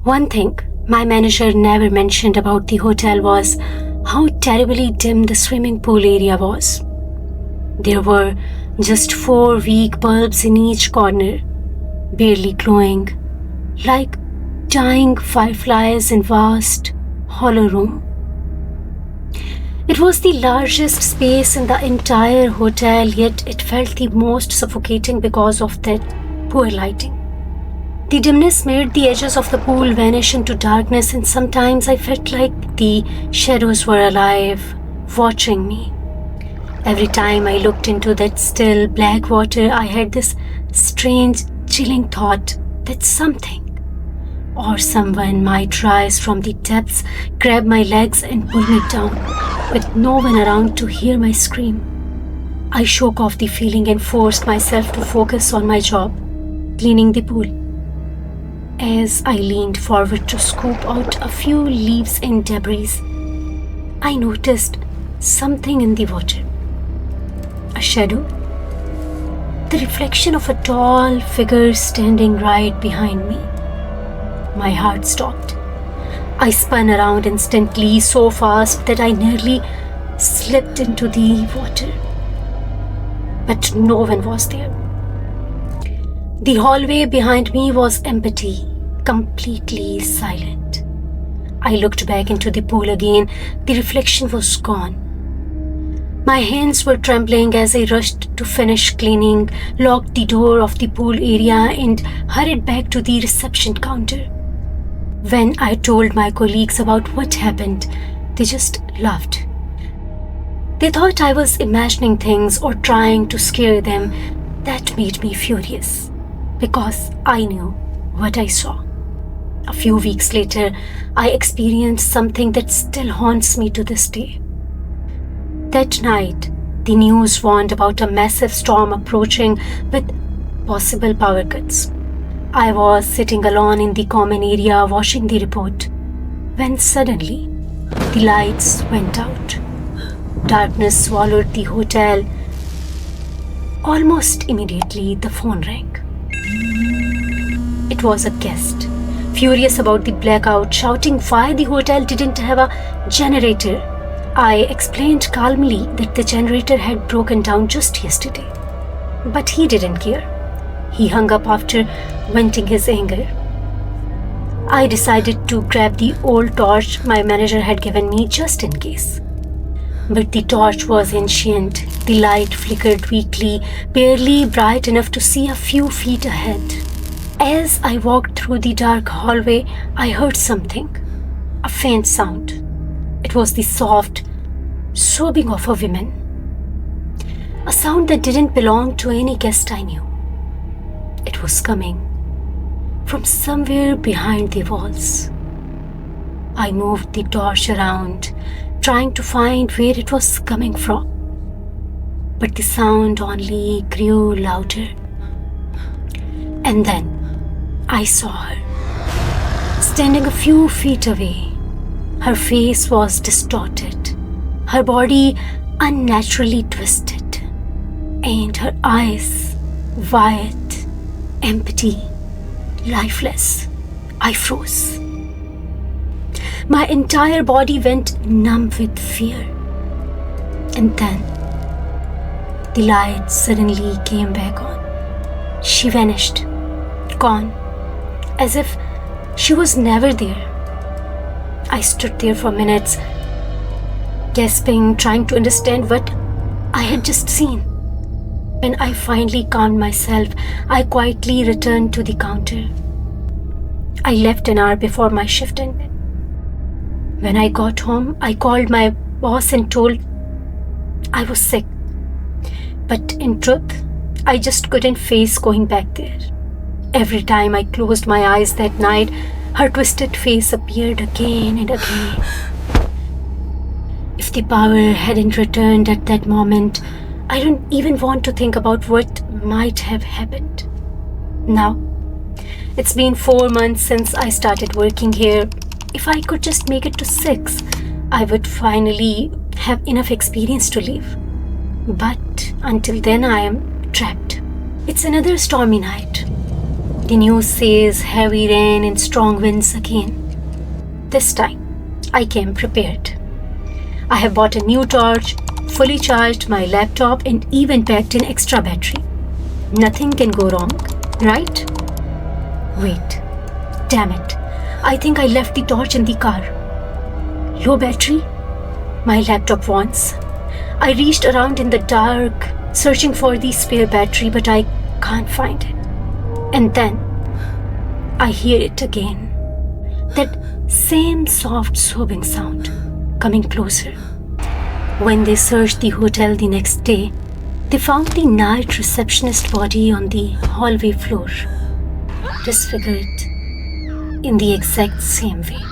One thing my manager never mentioned about the hotel was how terribly dim the swimming pool area was. There were just 4 weak bulbs in each corner, barely glowing, like dying fireflies in vast, hollow room. It was the largest space in the entire hotel, yet it felt the most suffocating because of that poor lighting. The dimness made the edges of the pool vanish into darkness, and sometimes I felt like the shadows were alive, watching me. Every time I looked into that still black water, I had this strange, chilling thought that something or someone might rise from the depths, grab my legs, and pull me down, with no one around to hear my scream. I shook off the feeling and forced myself to focus on my job, cleaning the pool. As I leaned forward to scoop out a few leaves and debris, I noticed something in the water. A shadow. The reflection of a tall figure standing right behind me. My heart stopped. I spun around instantly, so fast that I nearly slipped into the water. But no one was there. The hallway behind me was empty, completely silent. I looked back into the pool again. The reflection was gone. My hands were trembling as I rushed to finish cleaning, locked the door of the pool area, and hurried back to the reception counter. When I told my colleagues about what happened, they just laughed. They thought I was imagining things or trying to scare them. That made me furious, because I knew what I saw. A few weeks later, I experienced something that still haunts me to this day. That night, the news warned about a massive storm approaching with possible power cuts. I was sitting alone in the common area watching the report, when suddenly the lights went out. Darkness swallowed the hotel. Almost immediately, the phone rang. It was a guest, furious about the blackout, shouting why the hotel didn't have a generator. I explained calmly that the generator had broken down just yesterday, but he didn't care. He hung up after venting his anger. I decided to grab the old torch my manager had given me just in case. But the torch was ancient. The light flickered weakly, barely bright enough to see a few feet ahead. As I walked through the dark hallway, I heard something, a faint sound. It was the soft sobbing of a woman, a sound that didn't belong to any guest I knew. It was coming from somewhere behind the walls. I moved the torch around, trying to find where it was coming from. But the sound only grew louder. And then I saw her, standing a few feet away. Her face was distorted, her body unnaturally twisted, and her eyes wide, empty, lifeless. I froze. My entire body went numb with fear. And then the light suddenly came back on. She vanished, gone, as if she was never there. I stood there for minutes, gasping, trying to understand what I had just seen. When I finally calmed myself, I quietly returned to the counter. I left an hour before my shift ended. When I got home, I called my boss and told I was sick. But in truth, I just couldn't face going back there. Every time I closed my eyes that night, her twisted face appeared again and again. If the power hadn't returned at that moment, I don't even want to think about what might have happened. Now, it's been 4 months since I started working here. If I could just make it to 6, I would finally have enough experience to leave. But until then, I am trapped. It's another stormy night. The news says heavy rain and strong winds again. This time, I came prepared. I have bought a new torch, fully charged my laptop, and even packed an extra battery. Nothing can go wrong, right? Wait, damn it. I think I left the torch in the car. Low battery? My laptop wants. I reached around in the dark, searching for the spare battery, but I can't find it. And then, I hear it again. That same soft sobbing sound, coming closer. When they searched the hotel the next day, they found the night receptionist body on the hallway floor, disfigured in the exact same way.